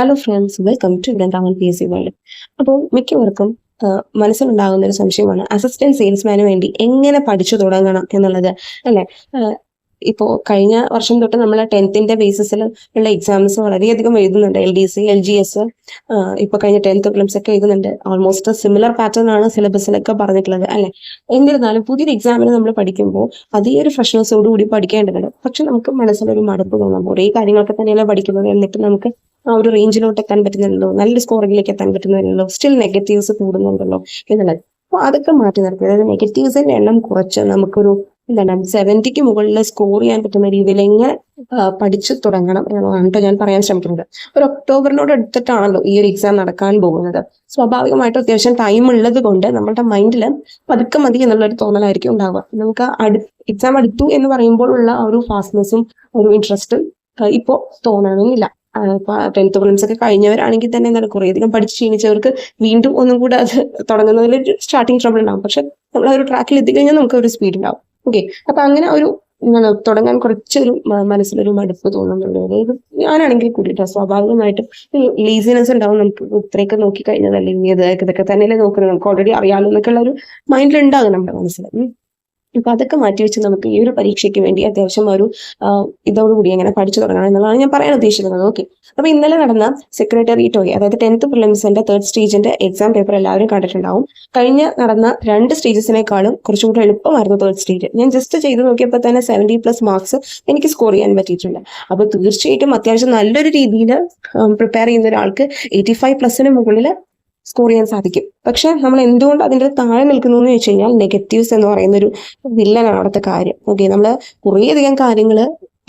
Hello friends, welcome to Vrindavan PSC world. അപ്പോൾ മിക്കവർക്കും മനസ്സിലുണ്ടാകുന്ന ഒരു സംശയമാണ് അസിസ്റ്റന്റ് സെയിൽസ്മാന് വേണ്ടി എങ്ങനെ പഠിച്ചു തുടങ്ങണം എന്നുള്ളത്, അല്ലേ? ഇപ്പോൾ കഴിഞ്ഞ വർഷം തൊട്ട് നമ്മൾ 10th ബേസിസിൽ ഉള്ള എക്സാംസ് വളരെയധികം എഴുതുന്നുണ്ട്. LDC, LGS, ഇപ്പോൾ കഴിഞ്ഞ 10th പ്രിലിംസ് ഒക്കെ എഴുതുന്നുണ്ട്. ഓൾമോസ്റ്റ് സിമിലർ പാറ്റേൺ ആണ് സിലബസിലൊക്കെ പറഞ്ഞിട്ടുള്ളത്, അല്ലേ? എന്നിരുന്നാലും പുതിയൊരു എക്സാമിന് നമ്മൾ പഠിക്കുമ്പോൾ അതേ ഒരു ഫ്രഷ്നസ്സോട് കൂടി പഠിക്കേണ്ടതുണ്ട്. പക്ഷെ നമുക്ക് മനസ്സിലൊരു മടുപ്പ് തോന്നാം. ഒരേ കാര്യങ്ങളൊക്കെ തന്നെയല്ല പഠിക്കുന്നത്, എന്നിട്ട് നമുക്ക് ആ ഒരു റേഞ്ചിലോട്ട് എത്താൻ പറ്റുന്നുണ്ടല്ലോ, നല്ല സ്കോറിംഗിലേക്ക് എത്താൻ പറ്റുന്നുണ്ടല്ലോ, സ്റ്റിൽ നെഗറ്റീവ്സ് കൂടുന്നുണ്ടല്ലോ എന്നുള്ളത്. അപ്പോൾ അതൊക്കെ മാറ്റി നിർത്തി, അതായത് നെഗറ്റീവ്സിന്റെ എണ്ണം കുറച്ച് നമുക്കൊരു 70ക്ക് മുകളിൽ സ്കോർ ചെയ്യാൻ പറ്റുന്ന രീതിയിൽ എങ്ങനെ പഠിച്ചു തുടങ്ങണം എന്നുള്ളതാണ് ഞാൻ പറയാൻ ശ്രമിക്കുന്നത്. ഒരു ഒക്ടോബറിനോട് അടുത്തിട്ടാണല്ലോ ഈ ഒരു എക്സാം നടക്കാൻ പോകുന്നത്. സ്വാഭാവികമായിട്ടും അത്യാവശ്യം ടൈം ഉള്ളത് കൊണ്ട് നമ്മുടെ മൈൻഡിൽ പതുക്കെ മതി എന്നുള്ളൊരു തോന്നലായിരിക്കും ഉണ്ടാവുക. നമുക്ക് എക്സാം അടുത്തു എന്ന് പറയുമ്പോൾ ഉള്ള ഒരു ഫാസ്റ്റ്നെസ്സും ഒരു ഇൻട്രസ്റ്റും ഇപ്പോൾ തോന്നണമെന്നില്ല. 10th പ്രിലിംസ് ഒക്കെ കഴിഞ്ഞവരാണെങ്കിൽ തന്നെ എന്താണ് കുറേയധികം പഠിച്ച് ക്ഷീണിച്ചവർക്ക് വീണ്ടും ഒന്നും കൂടെ അത് തുടങ്ങുന്നതിൽ ഒരു സ്റ്റാർട്ടിങ് ട്രബിൾ ഉണ്ടാവും. പക്ഷെ നമ്മൾ ആ ഒരു ട്രാക്കിൽ എത്തിക്കഴിഞ്ഞാൽ നമുക്ക് ഒരു സ്പീഡ് ഉണ്ടാവും. ഓക്കെ, അപ്പൊ അങ്ങനെ ഒരു തുടങ്ങാൻ കുറച്ചൊരു മനസ്സിലൊരു മടുപ്പ് തോന്നുന്നുണ്ട്. അതായത് ഞാനാണെങ്കിൽ കൂടിയിട്ട് സ്വാഭാവികമായിട്ടും ലേസിനെസ് ഉണ്ടാവും. നമുക്ക് ഇത്രയൊക്കെ നോക്കി കഴിഞ്ഞതല്ലേ, ഇതൊക്കെ തന്നെയല്ലേ നോക്കുന്നത്, നമുക്ക് ഓൾറെഡി അറിയാമല്ലോ എന്നൊക്കെ ഉള്ള ഒരു മൈൻഡിൽ ഉണ്ടാകും നമ്മുടെ മനസ്സിൽ. അപ്പൊ അതൊക്കെ മാറ്റി വെച്ച് നമുക്ക് ഈ ഒരു പരീക്ഷയ്ക്ക് വേണ്ടി അത്യാവശ്യം ഒരു ഇതോടുകൂടി എങ്ങനെ പഠിച്ചു തുടങ്ങണം എന്നുള്ളതാണ് ഞാൻ പറയാൻ ഉദ്ദേശിക്കുന്നത്. ഓക്കെ, അപ്പൊ ഇന്നലെ നടന്ന സെക്രട്ടേറിയറ്റ് OA, അതായത് 10th പ്രിലിംസിന്റെ 3rd സ്റ്റേജിന്റെ എക്സാം പേപ്പർ എല്ലാവരും കണ്ടിട്ടുണ്ടാവും. കഴിഞ്ഞ നടന്ന 2 സ്റ്റേജസിനേക്കാളും കുറച്ചും കൂടി എളുപ്പമായിരുന്നു 3rd സ്റ്റേജ്. ഞാൻ ജസ്റ്റ് ചെയ്ത് നോക്കിയപ്പോൾ തന്നെ 70+ മാർക്സ് എനിക്ക് സ്കോർ ചെയ്യാൻ പറ്റിയിട്ടുണ്ട്. അപ്പൊ തീർച്ചയായിട്ടും അത്യാവശ്യം നല്ലൊരു രീതിയിൽ പ്രിപ്പയർ ചെയ്യുന്ന ഒരാൾക്ക് 85+ന് മുകളിൽ സ്കോർ ചെയ്യാൻ സാധിക്കും. പക്ഷെ നമ്മൾ എന്തുകൊണ്ട് അതിൻ്റെ താഴെ നിൽക്കുന്നു എന്ന് വെച്ച് കഴിഞ്ഞാൽ നെഗറ്റീവ്സ് എന്ന് പറയുന്ന ഒരു വില്ലനാണ് അവിടുത്തെ കാര്യം. ഓക്കെ, നമ്മൾ കുറേയധികം കാര്യങ്ങൾ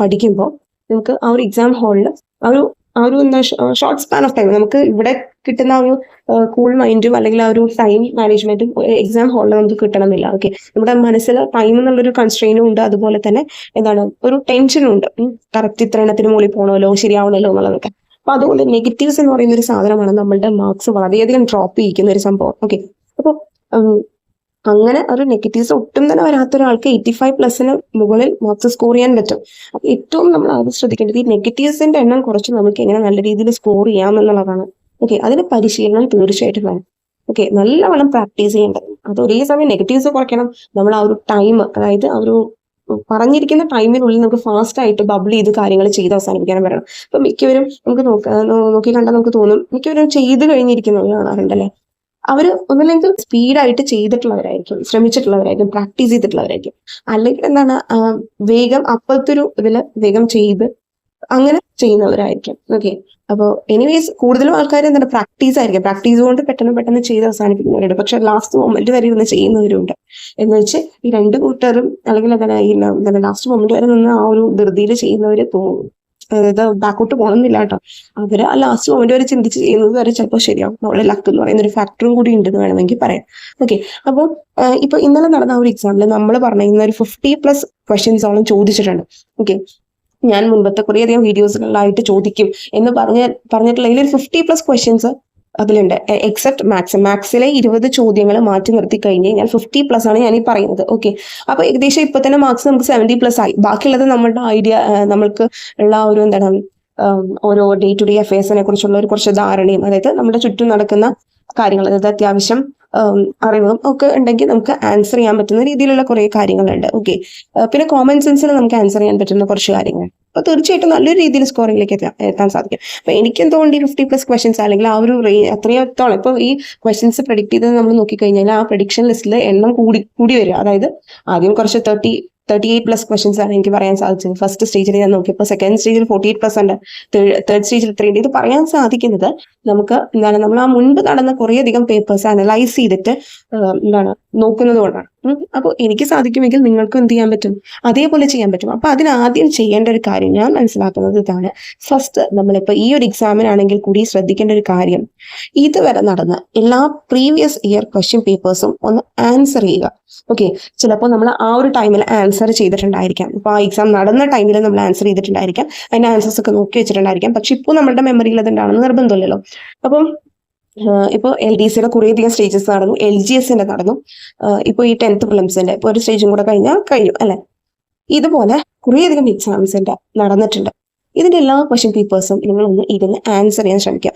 പഠിക്കുമ്പോൾ നമുക്ക് ആ ഒരു എക്സാം ഹാളിൽ ആ ഒരു എന്താ ഷോർട്ട് സ്പാൻ ഓഫ് ടൈം നമുക്ക് ഇവിടെ കിട്ടുന്ന ആ ഒരു കൂൾ മൈൻഡും അല്ലെങ്കിൽ ആ ഒരു ടൈം മാനേജ്മെന്റും എക്സാം ഹാളിൽ നമുക്ക് കിട്ടണമെന്നില്ല. ഓക്കെ, നമ്മുടെ മനസ്സിൽ ടൈം എന്നുള്ളൊരു കൺസ്ട്രെയിനും ഉണ്ട്, അതുപോലെ തന്നെ എന്താണ് ഒരു ടെൻഷനും ഉണ്ട്. കറക്റ്റ് ഇത്ര എണ്ണത്തിന് മുകളിൽ പോകണമല്ലോ, ശരിയാവണമല്ലോ എന്നുള്ളതൊക്കെ. അപ്പൊ അതുകൊണ്ട് നെഗറ്റീവ്സ് എന്ന് പറയുന്ന ഒരു സാധനമാണ് നമ്മളുടെ മാർക്സ് വളരെയധികം ഡ്രോപ്പ് ചെയ്യിക്കുന്ന ഒരു സംഭവം. ഓക്കെ, അപ്പോൾ അങ്ങനെ ഒരു നെഗറ്റീവ്സ് ഒട്ടും തന്നെ വരാത്ത ഒരാൾക്ക് 85+ന് മുകളിൽ മാർക്സ് സ്കോർ ചെയ്യാൻ പറ്റും. അപ്പൊ ഏറ്റവും നമ്മൾ ആദ്യം ശ്രദ്ധിക്കേണ്ടത് ഈ നെഗറ്റീവ്സിന്റെ എണ്ണം കുറച്ച് നമുക്ക് എങ്ങനെ നല്ല രീതിയിൽ സ്കോർ ചെയ്യാം എന്നുള്ളതാണ്. ഓക്കെ, അതിന് പരിശീലനം തീർച്ചയായിട്ടും വേണം. ഓക്കെ, നല്ലവണ്ണം പ്രാക്ടീസ് ചെയ്യേണ്ടത്. അത് ഒരേ സമയം നെഗറ്റീവ്സ് കുറയ്ക്കണം. നമ്മൾ ആ ഒരു ടൈം, അതായത് ആ ഒരു പറഞ്ഞിരിക്കുന്ന ടൈമിനുള്ളിൽ നമുക്ക് ഫാസ്റ്റ് ആയിട്ട് ബബിൾ ചെയ്ത് കാര്യങ്ങൾ ചെയ്ത് അവസാനിപ്പിക്കാനും വരണം. അപ്പൊ മിക്കവരും നമുക്ക് നോക്കി കണ്ടാൽ നമുക്ക് തോന്നും, മിക്കവരും ചെയ്ത് കഴിഞ്ഞിരിക്കുന്നവർ കാണാറുണ്ടല്ലേ, അവര് ഒന്നില്ലെങ്കിൽ സ്പീഡായിട്ട് ചെയ്തിട്ടുള്ളവരായിരിക്കും, ശ്രമിച്ചിട്ടുള്ളവരായിരിക്കും, പ്രാക്ടീസ് ചെയ്തിട്ടുള്ളവരായിരിക്കും. അല്ലെങ്കിൽ എന്താണ് വേഗം അപ്പോഴത്തെ ഒരു ഇതില് വേഗം ചെയ്ത് അങ്ങനെ ചെയ്യുന്നവരായിരിക്കും. ഓക്കെ, അപ്പോൾ എനിവേസ് കൂടുതലും ആൾക്കാർ എന്താണ് പ്രാക്ടീസ് ആയിരിക്കും, പ്രാക്ടീസ് കൊണ്ട് പെട്ടെന്ന് ചെയ്ത് അവസാനിപ്പിക്കുന്നവരുണ്ട്. പക്ഷെ ലാസ്റ്റ് മൊമെന്റ് വരെ ഇരുന്ന് ചെയ്യുന്നവരുണ്ട്. എന്ന് വെച്ച് ഈ 2 കൂട്ടരും അല്ലെങ്കിൽ എന്താണ് ലാസ്റ്റ് മൊമെന്റ് വരെ നിന്ന് ആ ഒരു ധൃതിയിൽ ചെയ്യുന്നവര് അതായത് ബാക്കോട്ട് പോകണമെന്നില്ല കേട്ടോ. അവര് ആ ലാസ്റ്റ് മൊമെന്റ് വരെ ചിന്തിച്ച് ചെയ്യുന്നത് വരെ ചിലപ്പോൾ ശരിയാവും. നമ്മുടെ ലക്ക് എന്ന് പറയുന്ന ഒരു ഫാക്ടറും കൂടി ഉണ്ടെന്ന് വേണമെങ്കിൽ പറയാം. ഓക്കെ, അപ്പോൾ ഇപ്പൊ ഇന്നലെ നടന്ന ആ ഒരു എക്സാമിൽ നമ്മൾ പറഞ്ഞിരുന്ന ഒരു 50+ ക്വസ്റ്റ്യൻസോളം ചോദിച്ചിട്ടുണ്ട്. ഓക്കെ, ഞാൻ മുൻപത്തെ കുറേയധികം വീഡിയോസുകളിലായിട്ട് ചോദിക്കും എന്ന് പറഞ്ഞിട്ടുള്ള ഒരു 50+ ക്വസ്റ്റ്യൻസ് അതിലുണ്ട്. എക്സെപ്റ്റ് മാത്സിലെ 20 ചോദ്യങ്ങൾ മാറ്റി നിർത്തി കഴിഞ്ഞ് കഴിഞ്ഞാൽ 50+ ആണ് ഞാൻ ഈ പറയുന്നത്. ഓക്കെ, അപ്പൊ ഏകദേശം ഇപ്പൊ തന്നെ മാർക്സ് നമുക്ക് 70+ ആയി. ബാക്കിയുള്ളത് നമ്മളുടെ ഐഡിയ, നമ്മൾക്ക് ഉള്ള ഒരു എന്താണ് ഓരോ ഡേ ടു ഡേ അഫയേഴ്സിനെ കുറിച്ചുള്ള ഒരു കുറച്ച് ധാരണയും, അതായത് നമ്മുടെ ചുറ്റും നടക്കുന്ന കാര്യങ്ങൾ, അതായത് അത്യാവശ്യം അറിവും ഒക്കെ ഉണ്ടെങ്കിൽ നമുക്ക് ആൻസർ ചെയ്യാൻ പറ്റുന്ന രീതിയിലുള്ള കുറെ കാര്യങ്ങളുണ്ട്. ഓക്കെ, പിന്നെ കോമൺ സെൻസിൽ നമുക്ക് ആൻസർ ചെയ്യാൻ പറ്റുന്ന കുറച്ച് കാര്യങ്ങൾ. അപ്പൊ തീർച്ചയായിട്ടും നല്ലൊരു രീതിയിൽ സ്കോറിംഗിലേക്ക് എത്താൻ സാധിക്കും. അപ്പൊ എനിക്ക് എന്തുകൊണ്ട് ഈ 50+ ക്വസ്റ്റ്യൻസ് അല്ലെങ്കിൽ ആ ഒരു അത്രത്തോളം ഇപ്പൊ ഈ ക്വസ്റ്റ്യൻസ് പ്രഡിക്ട് ചെയ്ത് നമ്മൾ നോക്കിക്കഴിഞ്ഞാൽ ആ പ്രഡിക്ഷൻ ലിസ്റ്റിൽ എണ്ണം കൂടി വരിക. അതായത് ആദ്യം കുറച്ച് 38+ ക്വസ്റ്റ്യൻസ് ആണ് എനിക്ക് പറയാൻ സാധിച്ചത്. ഫസ്റ്റ് സ്റ്റേജിൽ ഞാൻ നോക്കിയപ്പോൾ, സെക്കൻഡ് സ്റ്റേജിൽ 48+ ഉണ്ട്, 3rd സ്റ്റേജിൽ 3. ഇത് പറയാൻ സാധിക്കുന്നത് നമുക്ക് എന്താണ് നമ്മൾ ആ മുൻപ് നടന്ന കുറേയധികം പേപ്പേഴ്സ് അനലൈസ് ചെയ്തിട്ട് നോക്കുന്നത് കൊണ്ടാണ്. അപ്പോൾ എനിക്ക് സാധിക്കുമെങ്കിൽ നിങ്ങൾക്കും എന്ത് ചെയ്യാൻ പറ്റും, അതേപോലെ ചെയ്യാൻ പറ്റും. അപ്പൊ അതിനാദ്യം ചെയ്യേണ്ട ഒരു കാര്യം ഞാൻ മനസ്സിലാക്കുന്നത് ഇതാണ്. ഫസ്റ്റ് നമ്മളിപ്പോ ഈ ഒരു എക്സാമിനാണെങ്കിൽ കൂടി ശ്രദ്ധിക്കേണ്ട ഒരു കാര്യം, ഇതുവരെ നടന്ന എല്ലാ പ്രീവിയസ് ഇയർ ക്വസ്റ്റ്യൻ പേപ്പേഴ്സും ഒന്ന് ആൻസർ ചെയ്യുക. ഓക്കെ, ചിലപ്പോൾ നമ്മൾ ആ ഒരു ടൈമിൽ ആൻസർ ചെയ്തിട്ടുണ്ടായിരിക്കാം. ഇപ്പൊ ആ എക്സാം നടന്ന ടൈമിൽ നമ്മൾ ആൻസർ ചെയ്തിട്ടുണ്ടായിരിക്കാം, അതിന്റെ ആൻസേഴ്സ് ഒക്കെ നോക്കി വെച്ചിട്ടുണ്ടായിരിക്കാം. പക്ഷെ ഇപ്പോൾ നമ്മുടെ മെമ്മറിയിൽ അത് ഉണ്ടാവണമെന്ന് നിർബന്ധമില്ലല്ലോ. അപ്പം ഇപ്പോൾ LDCയുടെ കുറേയധികം സ്റ്റേജസ് നടന്നു, LGSന്റെ നടന്നു, ഇപ്പോൾ ഈ 10th പ്രിലിംസിന്റെ ഇപ്പോൾ ഒരു സ്റ്റേജും കൂടെ കഴിഞ്ഞു അല്ലെ. ഇതുപോലെ കുറേയധികം എക്സാംസിന്റെ നടന്നിട്ടുണ്ട്. ഇതിൻ്റെ എല്ലാ ക്വസ്റ്റ്യൻ പേപ്പേഴ്സും നിങ്ങളൊന്ന് ഇരുന്ന് ആൻസർ ചെയ്യാൻ ശ്രമിക്കുക.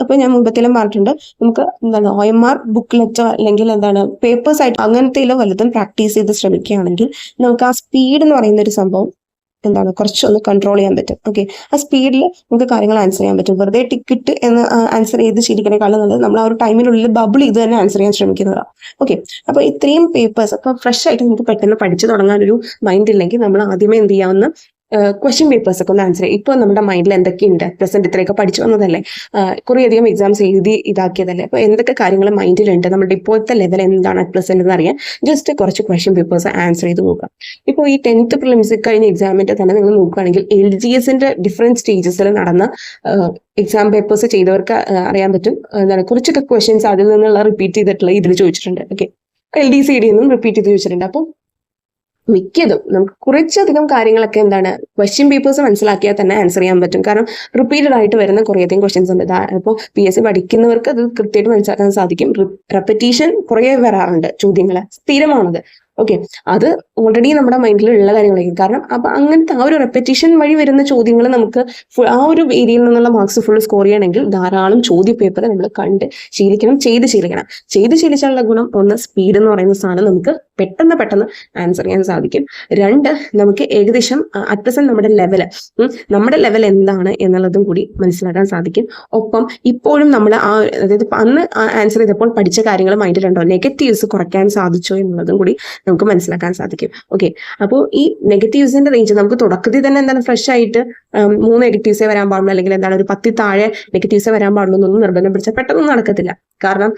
ഇപ്പോൾ ഞാൻ മുമ്പത്തിലും പറഞ്ഞിട്ടുണ്ട്, നമുക്ക് എന്താണ് OMR ബുക്ക്ലെറ്റോ അല്ലെങ്കിൽ എന്താണ് പേപ്പേഴ്സ് ആയിട്ട് അങ്ങനത്തെ വലുതും പ്രാക്ടീസ് ചെയ്ത് ശ്രമിക്കുകയാണെങ്കിൽ നമുക്ക് ആ സ്പീഡ് എന്ന് പറയുന്ന ഒരു സംഭവം എന്താണ് കുറച്ചൊന്ന് കൺട്രോൾ ചെയ്യാൻ പറ്റും. ഓക്കെ, ആ സ്പീഡിൽ നമുക്ക് കാര്യങ്ങൾ ആൻസർ ചെയ്യാൻ പറ്റും. വെറുതെ ടിക്കറ്റ് എന്ന് ആൻസർ ചെയ്ത് ശീലിക്കണേക്കാളും നല്ലത് നമ്മൾ ആ ഒരു ടൈമിനുള്ളിൽ ബബിൾ ചെയ്ത് തന്നെ ആൻസർ ചെയ്യാൻ ശ്രമിക്കുന്നതാണ്. ഓക്കെ, അപ്പോൾ ഇത്രയും പേപ്പേഴ്സ് അപ്പോൾ ഫ്രഷ് ആയിട്ട് നമുക്ക് പെട്ടെന്ന് പഠിച്ചു തുടങ്ങാനൊരു മൈൻഡ് ഇല്ലെങ്കിൽ നമ്മൾ ആദ്യമേ എന്ത് ചെയ്യാവുന്ന ക്വസ്റ്റ്യൻ പേപ്പേഴ്സ് ഒക്കെ ഒന്ന് ആൻസർ ചെയ്യും. ഇപ്പോൾ നമ്മുടെ മൈൻഡിൽ എന്തൊക്കെയുണ്ട്, പ്രസന്റ് ഇത്രയൊക്കെ പഠിച്ചു വന്നതല്ലേ, കുറേയധികം എക്സാംസ് എഴുതി ഇതാക്കിയതല്ലേ, അപ്പോൾ എന്തൊക്കെ കാര്യങ്ങൾ മൈൻഡിലുണ്ട്, നമ്മുടെ ഇപ്പോഴത്തെ ലെവൽ എന്താണ് അറ്റ് പ്രസന്റ് എന്ന് അറിയാൻ ജസ്റ്റ് കുറച്ച് ക്വസ്റ്റ്യൻ പേപ്പേഴ്സ് ആൻസർ ചെയ്ത് നോക്കാം. ഇപ്പോൾ ഈ 10th പ്രിലിംസ് കഴിഞ്ഞ എക്സാമിൻ്റെ തന്നെ നിങ്ങൾ നോക്കുകയാണെങ്കിൽ LGSന്റെ ഡിഫറെൻറ്റ് സ്റ്റേജസിൽ നടന്ന എക്സാം പേപ്പേഴ്സ് ചെയ്തവർക്ക് അറിയാൻ പറ്റും. എന്താണ് കുറച്ചൊക്കെ ക്വസ്റ്റ്യൻസ് അതിൽ നിന്നുള്ള റിപ്പീറ്റ് ചെയ്തിട്ടുള്ള ഇതിൽ ചോദിച്ചിട്ടുണ്ട്. ഓക്കെ, LDCD നിന്നും റിപ്പീറ്റ് ചെയ്ത് ചോദിച്ചിട്ടുണ്ട്. അപ്പോൾ മിക്കതും നമുക്ക് കുറച്ചധികം കാര്യങ്ങളൊക്കെ എന്താണ് ക്വസ്റ്റ്യൻ പേപ്പേഴ്സ് മനസ്സിലാക്കിയാൽ തന്നെ ആൻസർ ചെയ്യാൻ പറ്റും. കാരണം റിപ്പീറ്റഡ് ആയിട്ട് വരുന്ന കുറേയധികം ക്വസ്റ്റ്യൻസ് ഉണ്ട്. ഇപ്പോൾ PSC പഠിക്കുന്നവർക്ക് അത് കൃത്യമായിട്ട് മനസ്സിലാക്കാൻ സാധിക്കും. റെപ്പറ്റീഷൻ കുറേ വരാറുണ്ട്, ചോദ്യങ്ങൾ സ്ഥിരമാണത്. ഓക്കെ, അത് ഓൾറെഡി നമ്മുടെ മൈൻഡിൽ ഉള്ള കാര്യങ്ങളായിരിക്കും. കാരണം അപ്പം അങ്ങനത്തെ ആ ഒരു റെപ്പറ്റീഷൻ വഴി വരുന്ന ചോദ്യങ്ങൾ നമുക്ക് ആ ഒരു ഏരിയയിൽ നിന്നുള്ള മാർക്സ് ഫുൾ സ്കോർ ചെയ്യണമെങ്കിൽ ധാരാളം ചോദ്യ പേപ്പർ നമ്മൾ കണ്ട് ശീലിക്കണം, ചെയ്ത് ശീലിച്ചാലുള്ള ഗുണം ഒന്ന്, സ്പീഡ് എന്ന് പറയുന്ന സാധനം നമുക്ക് പെട്ടെന്ന് ആൻസർ ചെയ്യാൻ സാധിക്കും. 2, നമുക്ക് ഏകദേശം അറ്റ് പ്രസന്റ് നമ്മുടെ ലെവൽ എന്താണ് എന്നുള്ളതും കൂടി മനസ്സിലാക്കാൻ സാധിക്കും. ഒപ്പം ഇപ്പോഴും നമ്മൾ അതായത് അന്ന് ആൻസർ ചെയ്തപ്പോൾ പഠിച്ച കാര്യങ്ങൾ മൈൻഡിലുണ്ടോ, നെഗറ്റീവ്സ് കുറയ്ക്കാൻ സാധിച്ചോ എന്നുള്ളതും കൂടി നമുക്ക് മനസ്സിലാക്കാൻ സാധിക്കും. ഓക്കെ, അപ്പോൾ ഈ നെഗറ്റീവ്സിന്റെ റേഞ്ച് നമുക്ക് തുടക്കത്തിൽ തന്നെ എന്താണ് ഫ്രഷ് ആയിട്ട് 3 നെഗറ്റീവ്സേ വരാൻ പാടുള്ളൂ, അല്ലെങ്കിൽ എന്താണ് ഒരു 10 താഴെ നെഗറ്റീവ്സേ വരാൻ പാടുള്ളൂ എന്നൊന്നും നിർബന്ധം പിടിച്ചാൽ പെട്ടെന്നൊന്നും നടക്കത്തില്ല. കാരണം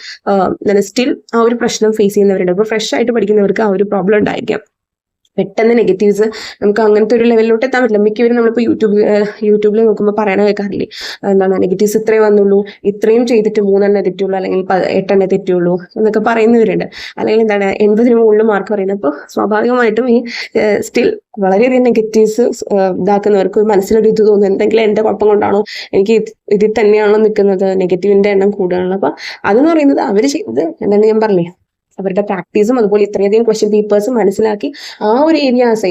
സ്റ്റിൽ ആ ഒരു പ്രശ്നം ഫേസ് ചെയ്യുന്നവരുണ്ട്. ഇപ്പോൾ ഫ്രഷ് ആയിട്ട് പഠിക്കുന്നവർക്ക് ആ ഒരു പ്രോബ്ലം ഉണ്ടായിരിക്കാം. പെട്ടെന്ന് നെഗറ്റീവ്സ് നമുക്ക് അങ്ങനത്തെ ഒരു ലെവലിലോട്ട് എത്താൻ പറ്റില്ല. മിക്കവരും നമ്മളിപ്പോൾ യൂട്യൂബിൽ നോക്കുമ്പോൾ പറയണ കേൾക്കാറില്ലേ, എന്താണ് നെഗറ്റീവ്സ് ഇത്രയും വന്നുള്ളൂ, ഇത്രയും ചെയ്തിട്ട് 3 തെറ്റുള്ളൂ, അല്ലെങ്കിൽ 8 തെറ്റുള്ളൂ എന്നൊക്കെ പറയുന്നവരുണ്ട്. അല്ലെങ്കിൽ എന്താണ് 80 മുകളിൽ മാർക്ക് പറയുന്നത്. അപ്പോൾ സ്വാഭാവികമായിട്ടും ഈ സ്റ്റിൽ വളരെയധികം നെഗറ്റീവ്സ് ഇതാക്കുന്നവർക്ക് മനസ്സിലൊരു ഇത് തോന്നുന്നു, എന്തെങ്കിലും എൻ്റെ കുഴപ്പം കൊണ്ടാണോ, എനിക്ക് ഇതിൽ തന്നെയാണോ നിൽക്കുന്നത്, നെഗറ്റീവിൻ്റെ എണ്ണം കൂടുതലാണല്ലോ. അപ്പോൾ അതെന്ന് പറയുന്നത് അവർ ചെയ്തത് എന്താണ് ഞാൻ പറഞ്ഞേ, അവരുടെ പ്രാക്ടീസും അതുപോലെ ഇത്രയധികം ക്വസ്റ്റ്യൻ പേപ്പേഴ്സ് മനസ്സിലാക്കി ആ ഒരു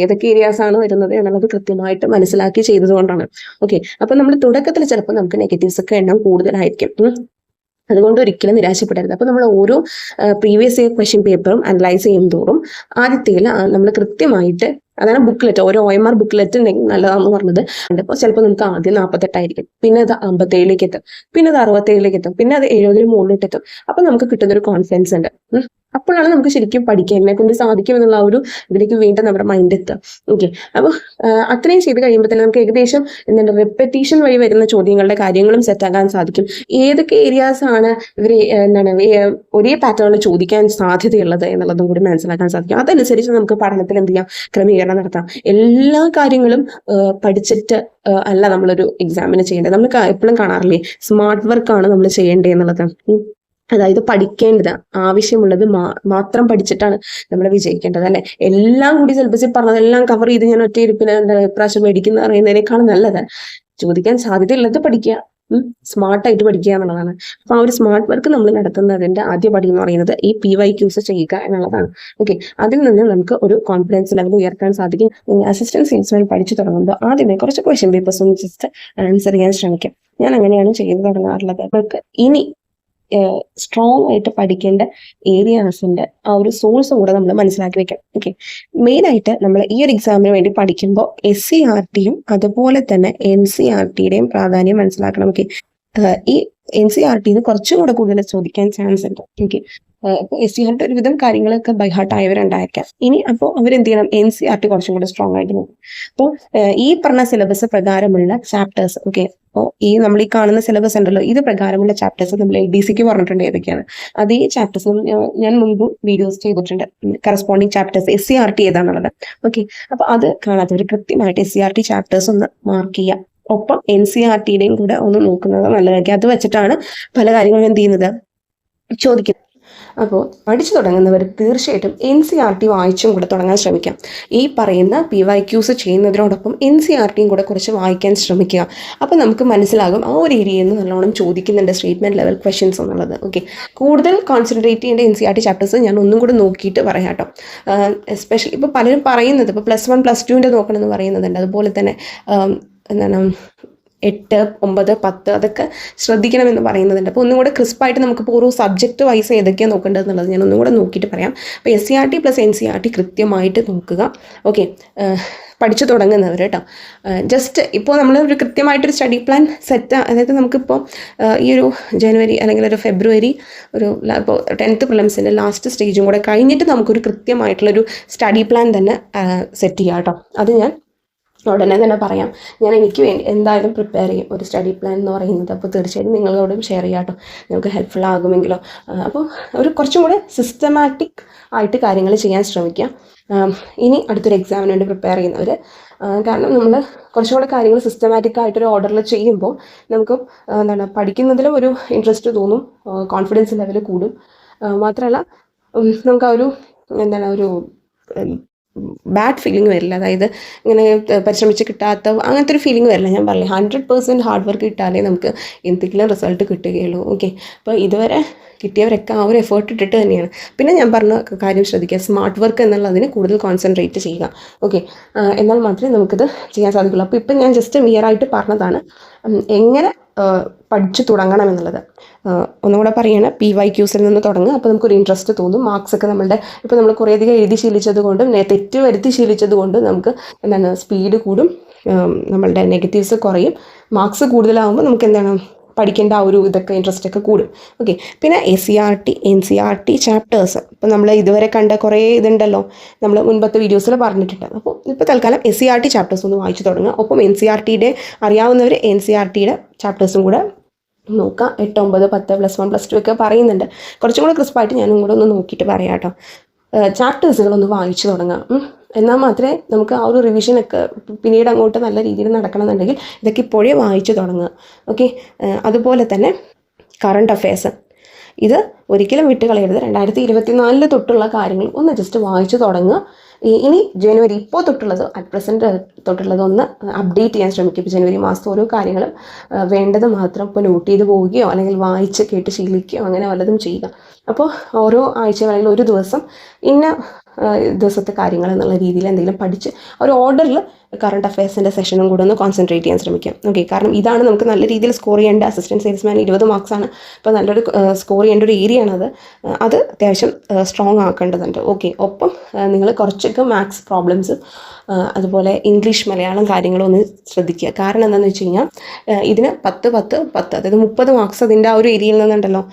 ഏതൊക്കെ ഏരിയാസ് ആണ് വരുന്നത് എന്നുള്ളത് കൃത്യമായിട്ട് മനസ്സിലാക്കി ചെയ്തതുകൊണ്ടാണ്. ഓക്കെ, അപ്പൊ നമ്മൾ തുടക്കത്തിൽ ചിലപ്പോൾ നമുക്ക് നെഗറ്റീവ്സ് ഒക്കെ എണ്ണം കൂടുതലായിരിക്കും. അതുകൊണ്ട് ഒരിക്കലും നിരാശപ്പെടരുത്. അപ്പോൾ നമ്മൾ ഓരോ പ്രീവിയസ് ഇയർ ക്വസ്റ്റ്യൻ പേപ്പറും അനലൈസ് ചെയ്യുന്നതോറും ആദ്യത്തേൽ നമ്മൾ കൃത്യമായിട്ട്, അതാണ് ബുക്ക്ലെറ്റ്, ഓരോ OMR ബുക്ക്ലെറ്റ് ഉണ്ടെങ്കിൽ നല്ലതാണെന്ന് പറഞ്ഞത്. അപ്പോൾ ചിലപ്പോൾ നമുക്ക് ആദ്യം 48 ആയിരിക്കും, പിന്നെ അത് 57 എത്തും, പിന്നെ അത് 67 എത്തും, പിന്നെ അത് 70 മുകളിലോട്ട് എത്തും. അപ്പോൾ നമുക്ക് കിട്ടുന്നൊരു കോൺഫിഡൻസ് ഉണ്ട്. അപ്പോഴാണ് നമുക്ക് ശരിക്കും പഠിക്കാൻ എന്നെ കൊണ്ട് സാധിക്കും എന്നുള്ള ഒരു ഇതിലേക്ക് വീണ്ടും നമ്മുടെ മൈൻഡ് എത്തുക. ഓക്കെ, അപ്പോൾ അത്രയും ചെയ്ത് കഴിയുമ്പോൾ തന്നെ നമുക്ക് ഏകദേശം എന്താണ് റെപ്പറ്റീഷൻ വഴി വരുന്ന ചോദ്യങ്ങളുടെ കാര്യങ്ങളും സെറ്റാക്കാൻ സാധിക്കും. ഏതൊക്കെ ഏരിയാസ് ആണ് ഇവർ ഒരേ പാറ്റേണിൽ ചോദിക്കാൻ സാധ്യതയുള്ളത് എന്നുള്ളതും കൂടി മനസ്സിലാക്കാൻ സാധിക്കും. അതനുസരിച്ച് നമുക്ക് പഠനത്തിൽ എന്ത് ചെയ്യാം, ക്രമീകരണം നടത്താം. എല്ലാ കാര്യങ്ങളും പഠിച്ചിട്ട് അല്ല നമ്മളൊരു എക്സാമിന് ചെയ്യേണ്ടത്. നമ്മൾ എപ്പോഴും കാണാറില്ലേ, സ്മാർട്ട് വർക്കാണ് നമ്മൾ ചെയ്യേണ്ടത് എന്നുള്ളത്. അതായത് പഠിക്കേണ്ടത് ആവശ്യമുള്ളത് മാത്രം പഠിച്ചിട്ടാണ് നമ്മൾ വിജയിക്കേണ്ടത്, അല്ലെ? എല്ലാം കൂടി സിലബസിൽ പറഞ്ഞതെല്ലാം കവർ ചെയ്ത് ഞാൻ ഒറ്റ ഇരിപ്പിന് പ്രാവശ്യം മേടിക്കുന്ന അറിയുന്നതിനേക്കാളും നല്ലത് ചോദിക്കാൻ സാധ്യതയുള്ളത് പഠിക്കുക, സ്മാർട്ടായിട്ട് പഠിക്കുക എന്നുള്ളതാണ്. അപ്പൊ ആ ഒരു സ്മാർട്ട് വർക്ക് നമ്മൾ നടത്തുന്നതിന്റെ ആദ്യ പടി എന്ന് പറയുന്നത് ഈ PYQs ചെയ്യുക എന്നുള്ളതാണ്. ഓക്കെ, അതിൽ നിന്ന് നമുക്ക് ഒരു കോൺഫിഡൻസ് ലെവൽ ഉയർത്താൻ സാധിക്കും. അസിസ്റ്റന്റ് സെയിൽസ്മാൻ പഠിച്ചു തുടങ്ങുമ്പോൾ ആദ്യമേ കുറച്ച് ക്വസ്റ്റ്യൻ പേപ്പേഴ്സ് ഒന്ന് ജസ്റ്റ് ആൻസർ ചെയ്യാൻ ശ്രമിക്കാം. ഞാൻ അങ്ങനെയാണ് ചെയ്തു തുടങ്ങാറുള്ളത്. അവർക്ക് ഇനി സ്ട്രോങ് ആയിട്ട് പഠിക്കേണ്ട ഏരിയാസിന്റെ ആ ഒരു സോഴ്സ് കൂടെ നമ്മൾ മനസ്സിലാക്കി വെക്കാം. ഓക്കെ, മെയിനായിട്ട് നമ്മൾ ഈ ഒരു എക്സാമിന് വേണ്ടി പഠിക്കുമ്പോൾ SCERTയും അതുപോലെ തന്നെ NCERTയുടെയും പ്രാധാന്യം മനസ്സിലാക്കണം. ഓക്കെ, ഈ NCERTന്ന് കുറച്ചും കൂടെ കൂടുതൽ ചോദിക്കാൻ ചാൻസ് ഉണ്ട്. ഓക്കെ, SCERT ഒരുവിധം കാര്യങ്ങളൊക്കെ ബൈ ഹാർട്ട് ആയവരുണ്ടായിരിക്കാം. ഇനി അപ്പോൾ അവരെന്ത് ചെയ്യണം, NCERT കുറച്ചും കൂടെ സ്ട്രോങ് ആയിട്ട് നോക്കും. അപ്പോൾ ഈ പറഞ്ഞ സിലബസ് പ്രകാരമുള്ള ചാപ്റ്റേഴ്സ്, ഓക്കെ, അപ്പോൾ നമ്മൾ ഈ കാണുന്ന സിലബസ് ഉണ്ടല്ലോ, ഇത് പ്രകാരമുള്ള ചാപ്റ്റേഴ്സ് നമ്മൾ LDCക്ക് പറഞ്ഞിട്ടുണ്ട് ഏതൊക്കെയാണ്. അതേ ചാപ്റ്റേഴ്സ് ഞാൻ മുൻപ് വീഡിയോസ് ചെയ്തിട്ടുണ്ട്, കറസ്പോണ്ടിങ് ചാപ്റ്റേഴ്സ് SCERT ഏതാണെന്നുള്ളത്. ഓക്കെ, അപ്പോൾ അത് കാണാത്തവർ കൃത്യമായിട്ട് SCERT ചാപ്റ്റേഴ്സ് ഒന്ന് മാർക്ക് ചെയ്യാം. ഒപ്പം NCERTയുടെയും കൂടെ ഒന്ന് നോക്കുന്നത് നല്ലതായിരിക്കും. അത് വെച്ചിട്ടാണ് പല കാര്യങ്ങളും എന്ത് ചെയ്യുന്നത്, ചോദിക്കുന്നത്. അപ്പോൾ പഠിച്ചു തുടങ്ങുന്നവർ തീർച്ചയായിട്ടും NCERT വായിച്ചും കൂടെ തുടങ്ങാൻ ശ്രമിക്കാം. ഈ പറയുന്ന PYQs ചെയ്യുന്നതിനോടൊപ്പം NCERTയും കൂടെ കുറച്ച് വായിക്കാൻ ശ്രമിക്കുക. അപ്പോൾ നമുക്ക് മനസ്സിലാകും ആ ഒരു ഏരിയയിൽ നിന്ന് നല്ലോണം ചോദിക്കുന്നുണ്ട് സ്റ്റേറ്റ്മെന്റ് ലെവൽ ക്വസ്റ്റ്യൻസ് എന്നുള്ളത്. ഓക്കെ, കൂടുതൽ കോൺസെൻട്രേറ്റ് ചെയ്യേണ്ട NCERT ചാപ്റ്റേഴ്സ് ഞാൻ ഒന്നും കൂടെ നോക്കിയിട്ട് പറയാം കേട്ടോ. എസ്പെഷ്യലി ഇപ്പോൾ പലരും പറയുന്നത് ഇപ്പോൾ +1 +2 നോക്കണമെന്ന് പറയുന്നുണ്ട്. അതുപോലെ തന്നെ എന്താണ് 8, 9, 10 അതൊക്കെ ശ്രദ്ധിക്കണമെന്ന് പറയുന്നുണ്ട്. അപ്പോൾ ഒന്നും കൂടെ ക്രിസ്പായിട്ട് നമുക്കിപ്പോൾ ഓരോ സബ്ജക്റ്റ് വൈസ് ഏതൊക്കെയാണ് നോക്കേണ്ടതെന്നുള്ളത് ഞാൻ ഒന്നും കൂടെ നോക്കിയിട്ട് പറയാം. അപ്പോൾ SCERT പ്ലസ് NCERT കൃത്യമായിട്ട് നോക്കുക. ഓക്കെ, പഠിച്ചു തുടങ്ങുന്നവർ കേട്ടോ. ജസ്റ്റ് ഇപ്പോൾ നമ്മൾ ഒരു കൃത്യമായിട്ടൊരു സ്റ്റഡി പ്ലാൻ സെറ്റ്, അതായത് നമുക്കിപ്പോൾ ഈ ഒരു ജനുവരി അല്ലെങ്കിൽ ഒരു ഫെബ്രുവരി ഇപ്പോൾ 10th പ്രിലിംസിൻ്റെ ലാസ്റ്റ് സ്റ്റേജും കൂടെ കഴിഞ്ഞിട്ട് നമുക്കൊരു കൃത്യമായിട്ടുള്ളൊരു സ്റ്റഡി പ്ലാൻ തന്നെ സെറ്റ് ചെയ്യാം കേട്ടോ. അത് ഞാൻ ഉടനെ തന്നെ പറയാം. ഞാൻ എനിക്ക് വേണ്ടി എന്തായാലും പ്രിപ്പയർ ചെയ്യും ഒരു സ്റ്റഡി പ്ലാൻ എന്ന് പറയുന്നത്. അപ്പോൾ തീർച്ചയായിട്ടും നിങ്ങളോടും ഷെയർ ചെയ്യാം കേട്ടോ, നിങ്ങൾക്ക് ഹെൽപ്ഫുൾ ആകുമെങ്കിലോ. അപ്പോൾ ഒരു കുറച്ചും കൂടെ സിസ്റ്റമാറ്റിക് ആയിട്ട് കാര്യങ്ങൾ ചെയ്യാൻ ശ്രമിക്കാം. ഇനി അടുത്തൊരു എക്സാമിന് വേണ്ടി പ്രിപ്പയർ ചെയ്യുന്നവർ, കാരണം നമ്മൾ കുറച്ചും കൂടെ കാര്യങ്ങൾ സിസ്റ്റമാറ്റിക് ആയിട്ടൊരു ഓർഡറിൽ ചെയ്യുമ്പോൾ നമുക്ക് പഠിക്കുന്നതിലും ഒരു ഇൻട്രസ്റ്റ് തോന്നും, കോൺഫിഡൻസ് ലെവൽ കൂടും. മാത്രമല്ല നമുക്ക് ആ ഒരു ഒരു ബാഡ് ഫീലിംഗ് വരില്ല. അതായത് ഇങ്ങനെ പരിശ്രമിച്ച് കിട്ടാത്ത അങ്ങനത്തെ ഒരു ഫീലിംഗ് വരില്ല. ഞാൻ പറഞ്ഞില്ല 100% ഹാർഡ് വർക്ക് കിട്ടാലേ നമുക്ക് എന്തെങ്കിലും റിസൾട്ട് കിട്ടുകയുള്ളൂ. ഓക്കെ, അപ്പോൾ ഇതുവരെ കിട്ടിയവരൊക്കെ ആ ഒരു എഫേർട്ട് ഇട്ടിട്ട് തന്നെയാണ്. പിന്നെ ഞാൻ പറഞ്ഞ കാര്യം ശ്രദ്ധിക്കുക, സ്മാർട്ട് വർക്ക് എന്നുള്ളതിന് കൂടുതൽ കോൺസെൻട്രേറ്റ് ചെയ്യുക. ഓക്കെ, എന്നാൽ മാത്രമേ നമുക്കിത് ചെയ്യാൻ സാധിക്കുള്ളൂ. അപ്പോൾ ഇപ്പം ഞാൻ ജസ്റ്റ് ക്ലിയറായിട്ട് പറഞ്ഞതാണ് എങ്ങനെ പഠിച്ചു തുടങ്ങണം എന്നുള്ളത്. ഒന്നുകൂടെ പറയുകയാണ്, PYQസിൽ നിന്ന് തുടങ്ങുക. അപ്പോൾ നമുക്കൊരു ഇൻട്രസ്റ്റ് തോന്നും. മാർക്സൊക്കെ നമ്മളുടെ ഇപ്പോൾ നമ്മൾ കുറേയധികം എഴുതി ശീലിച്ചത് കൊണ്ടും തെറ്റ് വരുത്തി ശീലിച്ചത് കൊണ്ടും നമുക്ക് സ്പീഡ് കൂടും, നമ്മളുടെ നെഗറ്റീവ്സ് കുറയും. മാർക്സ് കൂടുതലാകുമ്പോൾ നമുക്ക് പഠിക്കേണ്ട ആ ഒരു ഇതൊക്കെ ഇൻട്രസ്റ്റൊക്കെ കൂടും. ഓക്കെ, പിന്നെ SCERT NCERT ചാപ്റ്റേഴ്സ് ഇപ്പോൾ നമ്മൾ ഇതുവരെ കണ്ട കുറേ ഇതുണ്ടല്ലോ, നമ്മൾ മുൻപത്തെ വീഡിയോസിൽ പറഞ്ഞിട്ടുണ്ട്. അപ്പോൾ ഇപ്പോൾ തൽക്കാലം SCERT ചാപ്റ്റേഴ്സ് ഒന്ന് വായിച്ചു തുടങ്ങുക. ഒപ്പം NCERTയുടെ അറിയാവുന്നവർ NCERTയുടെ ചാപ്റ്റേഴ്സും കൂടെ നോക്കുക. 8, 9, 10, +1, +2 ഒക്കെ പറയുന്നുണ്ട്. കുറച്ചും കൂടെ ക്രിസ്പായിട്ട് ഞാനും കൂടെ ഒന്ന് നോക്കിയിട്ട് പറയാം കേട്ടോ. ചാപ്റ്റേഴ്സുകളൊന്ന് വായിച്ചു തുടങ്ങാം. എന്നാൽ മാത്രമേ നമുക്ക് ആ ഒരു റിവിഷനൊക്കെ പിന്നീട് അങ്ങോട്ട് നല്ല രീതിയിൽ നടക്കണമെന്നുണ്ടെങ്കിൽ ഇതൊക്കെ ഇപ്പോഴേ വായിച്ചു തുടങ്ങുക. ഓക്കെ, അതുപോലെ തന്നെ കറണ്ട് അഫെയർസ് ഇത് ഒരിക്കലും വിട്ട് കളയരുത്. 2024 തൊട്ടുള്ള കാര്യങ്ങൾ ഒന്ന് ജസ്റ്റ് വായിച്ചു തുടങ്ങുക. ഇനി ജനുവരി ഇപ്പോൾ തൊട്ടുള്ളത് അറ്റ് പ്രസൻറ്റ് തൊട്ടുള്ളത് ഒന്ന് അപ്ഡേറ്റ് ചെയ്യാൻ ശ്രമിക്കും. ഇപ്പോൾ ജനുവരി മാസത്തെ ഓരോ കാര്യങ്ങളും വേണ്ടത് മാത്രം ഇപ്പോൾ നോട്ട് ചെയ്ത് പോവുകയോ അല്ലെങ്കിൽ വായിച്ച് കേട്ട് ശീലിക്കുകയോ അങ്ങനെ വല്ലതും ചെയ്യുക. അപ്പോൾ ഓരോ ആഴ്ച അല്ലെങ്കിൽ ഒരു ദിവസം ഇന്ന ദിവസത്തെ കാര്യങ്ങൾ എന്നുള്ള രീതിയിൽ എന്തെങ്കിലും പഠിച്ച് ഒരു ഓർഡറിൽ കറണ്ട് അഫെയർസിൻ്റെ സെഷനും കൂടെ ഒന്ന് കോൺസെൻട്രേറ്റ് ചെയ്യാൻ ശ്രമിക്കാം. ഓക്കെ, കാരണം ഇതാണ് നമുക്ക് നല്ല രീതിയിൽ സ്കോർ ചെയ്യേണ്ട. Assistant salesman 20 മാർക്സാണ്. അപ്പോൾ നല്ലൊരു സ്കോർ ചെയ്യേണ്ട ഒരു ഏരിയ ആണത്. അത് അത്യാവശ്യം സ്ട്രോങ് ആക്കേണ്ടതുണ്ട്. ഓക്കെ, ഒപ്പം നിങ്ങൾ കുറച്ചൊക്കെ മാത്സ് പ്രോബ്ലംസ് അതുപോലെ ഇംഗ്ലീഷ് മലയാളം കാര്യങ്ങളും ഒന്ന് ശ്രദ്ധിക്കുക. കാരണം എന്താണെന്ന് വെച്ച് കഴിഞ്ഞാൽ ഇതിന് 10, 10, 10 അതായത് 30 മാർക്സ് അതിൻ്റെ ആ ഒരു ഏരിയയിൽ നിന്നുണ്ടല്ലോ.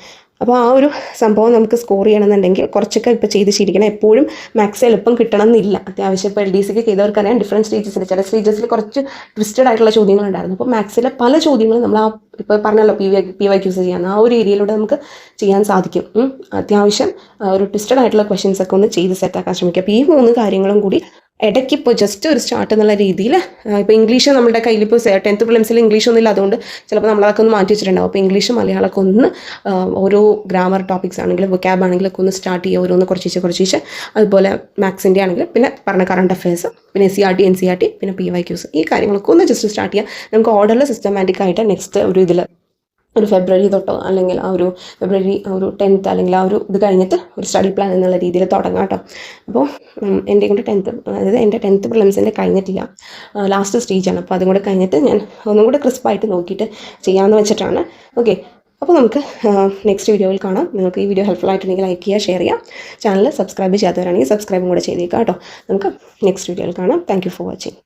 അപ്പോൾ ആ ഒരു സംഭവം നമുക്ക് സ്കോർ ചെയ്യണമെന്നുണ്ടെങ്കിൽ കുറച്ചൊക്കെ ഇപ്പോൾ ചെയ്ത് ശീലിക്കണം. എപ്പോഴും മാത്സ് എളുപ്പം കിട്ടണം എന്നില്ല. അത്യാവശ്യം ഇപ്പോൾ LDCക്ക് ചെയ്തവർക്കറിയാം ഡിഫറൻറ്റ് സ്റ്റേജസിൽ ചില സ്റ്റേജസിൽ കുറച്ച് ട്വിസ്റ്റഡ് ആയിട്ടുള്ള ചോദ്യങ്ങളുണ്ടായിരുന്നു. അപ്പോൾ മാത്സിലെ പല ചോദ്യങ്ങളും നമ്മൾ ആ ഇപ്പോൾ പറഞ്ഞല്ലോ PYQs ചെയ്യാൻ ആ ഒരു ഏരിയയിലൂടെ നമുക്ക് ചെയ്യാൻ സാധിക്കും. അത്യാവശ്യം ഒരു ട്വിസ്റ്റഡ് ആയിട്ടുള്ള ക്വസ്റ്റ്യൻസ് ഒക്കെ ഒന്ന് ചെയ്ത് സെറ്റാക്കാൻ ശ്രമിക്കുക. അപ്പോൾ ഈ 3 കാര്യങ്ങളും കൂടി ഇടയ്ക്ക് ഇപ്പോൾ ജസ്റ്റ് ഒരു സ്റ്റാർട്ട് എന്നുള്ള രീതിയിൽ ഇപ്പോൾ ഇംഗ്ലീഷ് നമ്മുടെ കയ്യിൽ ഇപ്പോൾ 10th പ്രിലിംസിൽ ഇംഗ്ലീഷ് ഒന്നും ഇല്ല, അതുകൊണ്ട് ചിലപ്പോൾ നമ്മളതൊക്കെ ഒന്ന് മാറ്റി വെച്ചിട്ടുണ്ടാവും. അപ്പോൾ ഇംഗ്ലീഷ് മലയാളമൊക്കെ ഒന്ന് ഓരോ ഗ്രാമർ ടോപ്പിക്സ് ആണെങ്കിലും വൊക്കാബ് ആണെങ്കിലൊക്കെ ഒന്ന് സ്റ്റാർട്ട് ചെയ്യുക, ഓരോന്ന് കുറച്ച്. അതുപോലെ മാത്സിൻ്റെ ആണെങ്കിലും പിന്നെ പറഞ്ഞ കറണ്ട് അഫെയർസ്, പിന്നെ SCERT NCERT പിന്നെ PYQs ഈ കാര്യങ്ങളൊക്കെ ഒന്ന് ജസ്റ്റ് സ്റ്റാർട്ട് ചെയ്യുക. നമുക്ക് ഓർഡറിൽ സിസ്റ്റമാറ്റിക് ആയിട്ട് നെക്സ്റ്റ് ഒരു ഇതിൽ ഒരു ഫെബ്രുവരി തൊട്ടോ അല്ലെങ്കിൽ ആ ഒരു ഫെബ്രുവരി ഒരു 10th അല്ലെങ്കിൽ ആ ഒരു ഇത് കഴിഞ്ഞിട്ട് ഒരു സ്റ്റഡി പ്ലാൻ എന്നുള്ള രീതിയിൽ തുടങ്ങാം കേട്ടോ. അപ്പോൾ എൻ്റെ കൊണ്ട് 10th അതായത് എൻ്റെ 10th പ്രിലിംസിൻ്റെ കഴിഞ്ഞിട്ടില്ല, ലാസ്റ്റ് സ്റ്റേജാണ്. അപ്പോൾ അതും കൂടെ കഴിഞ്ഞിട്ട് ഞാൻ ഒന്നും കൂടെ ക്രിസ്പായിട്ട് നോക്കിയിട്ട് ചെയ്യാമെന്ന് വെച്ചിട്ടാണ്. ഓക്കെ, അപ്പോൾ നമുക്ക് നെക്സ്റ്റ് വീഡിയോയിൽ കാണാം. നിങ്ങൾക്ക് ഈ വീഡിയോ ഹെൽപ്ഫുൾ ആയിട്ടുണ്ടെങ്കിൽ ലൈക്ക് ചെയ്യുക, ഷെയർ ചെയ്യുക. ചാനൽ സബ്സ്ക്രൈബ് ചെയ്യാത്തവരാണെങ്കിൽ സബ്സ്ക്രൈബും കൂടെ ചെയ്തേക്കാം കേട്ടോ. നമുക്ക് നെക്സ്റ്റ് വീഡിയോയിൽ കാണാം. Thank you for watching.